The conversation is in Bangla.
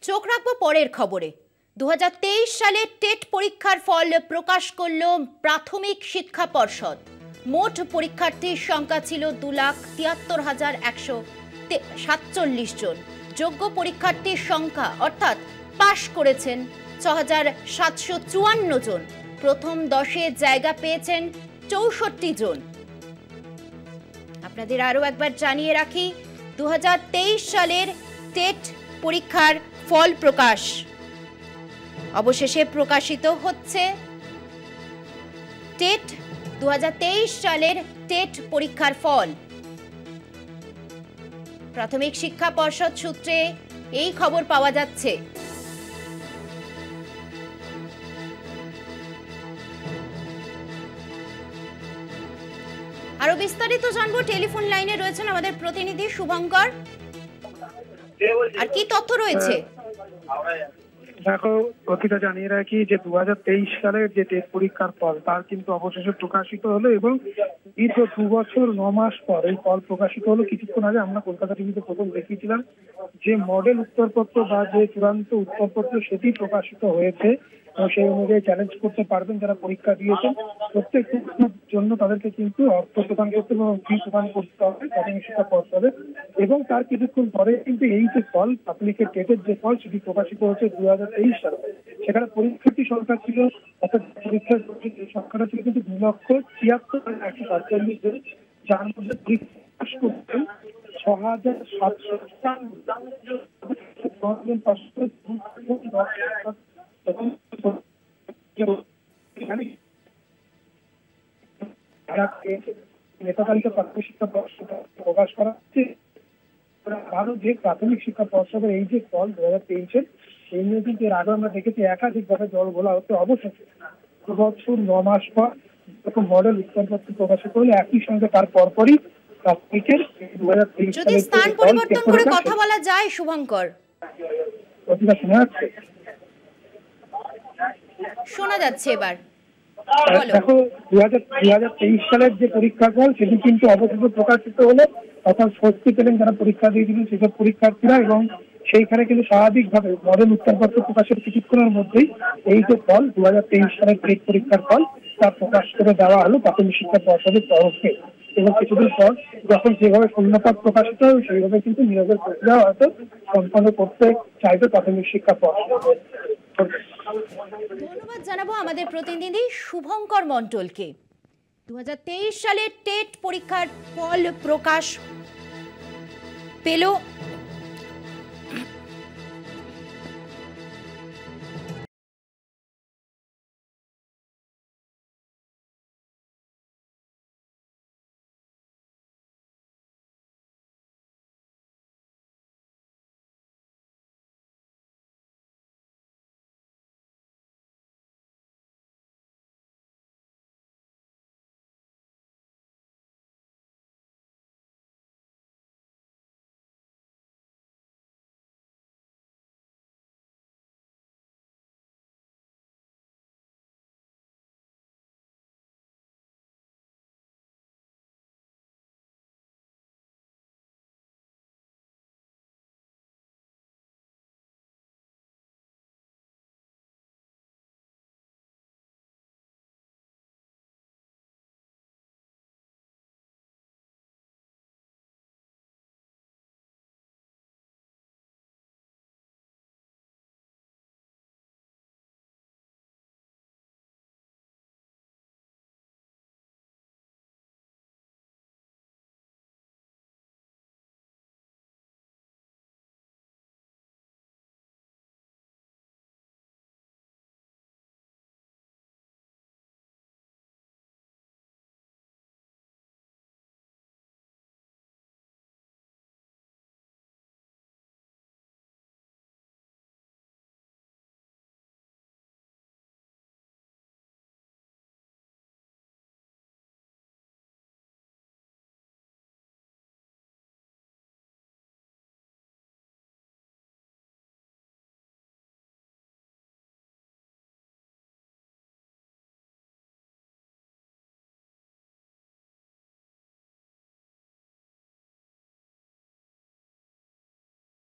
চোখ রাখবো পরের খবরে। 2023 সালে টেট পরীক্ষার ফল প্রকাশ করল প্রাথমিক শিক্ষা পর্ষদ। মোট পরীক্ষার্থীর সংখ্যা ছিল 2,73,147 জন। যোগ্য পরীক্ষার্থীর সংখ্যা অর্থাৎ পাশ করেছেন 6,754 জন। প্রথম 10-এ জায়গা পেয়েছেন 64 জন। আপনাদের আরও একবার জানিয়ে রাখি, 2023 সালের টেট পরীক্ষার ফল প্রকাশ অবশেষে প্রকাশিত হচ্ছে। টেট 2023 সালের টেট পরীক্ষার ফল প্রাথমিক শিক্ষা পর্ষদ সূত্রে এই খবর পাওয়া যাচ্ছে। আরো বিস্তারিত জানবো, টেলিফোন লাইনে রয়েছেন আমাদের প্রতিনিধি শুভঙ্কর। আর কি তথ্য রয়েছে? দেখো, প্রতিটা জানিয়ে রাখি যে 2023 সালের যে টেট পরীক্ষার ফল তার কিন্তু অবশেষে প্রকাশিত হলো এবং দীর্ঘ 2 বছর 9 মাস পর এই ফল প্রকাশিত হলো। কিছুক্ষণ আগে আমরা কলকাতা টিভিতে প্রথম দেখিয়েছিলাম যে মডেল উত্তরপত্র বা যে চূড়ান্ত উত্তরপত্র সেটি প্রকাশিত হয়েছে। সেই অনুযায়ী চ্যালেঞ্জ করতে পারবেন যারা পরীক্ষা দিয়েছেন। প্রত্যেক জন্য তাদেরকে কিন্তু অর্থ প্রদান করতে এবং ফি প্রদান করতে হবে প্রাথমিক শিক্ষা পর্ষদে। এবং তার কিছুক্ষণ পরে কিন্তু এই যে ফল প্রাথমিকের টেটের যে ফল সেটি প্রকাশিত হচ্ছে 2023 সালে। সেখানে পরীক্ষার্থী সংখ্যা ছিল, অর্থাৎ পরীক্ষার সংখ্যাটা ছিল কিন্তু 2,73,147 জন, যার মধ্যে পরীক্ষা করছেন 6,754 নেতা তালিকা প্রাথমিক শিক্ষা পর্ষদ প্রকাশ করা হচ্ছে। আরো যে প্রাথমিক শিক্ষা পর্ষদের এই যে ফল 2023 সেই নিয়ে কিন্তু এর আগে আমরা দেখেছি একাধিকভাবে জল ঘোলা হচ্ছে। অবশেষে 2 বছর 9 মাস পর এরকম মডেল উত্তরপত্র প্রকাশিত হলে একই সঙ্গে তার পরপরই প্রাথমিকের 2023 যদি স্থান পরিবর্তন করে কথা বলা যায় শুভঙ্কর, প্রতিটা শোনা যাচ্ছে? শোনা যাচ্ছে এবার। দেখো, 2023 সালের যে পরীক্ষার ফল সেটি কিন্তু অবশেষে প্রকাশিত হলো। অর্থাৎ স্বস্তি পেলেন যারা পরীক্ষা দিয়েছিলেন সেসব পরীক্ষার্থীরা, এবং সেইখানে কিন্তু স্বাভাবিকভাবে মডেল উত্তরপত্র প্রকাশের কিছুক্ষণের মধ্যেই এই যে ফল 2023 সালের টেট পরীক্ষার ফল তা প্রকাশ করে দেওয়া হলো প্রাথমিক শিক্ষা পর্ষদের তরফে। এবং কিছুদিন পর যখন যেভাবে শূন্যপদ প্রকাশিত হবে সেইভাবে কিন্তু নিয়োগের প্রক্রিয়া হয়তো সম্পন্ন করতে চাইবে প্রাথমিক শিক্ষা পর্ষদ। ধন্যবাদ জানাবো আমাদের প্রতিনিধি শুভঙ্কর মণ্ডলকে। 2023 সালের টেট পরীক্ষার ফল প্রকাশ পেল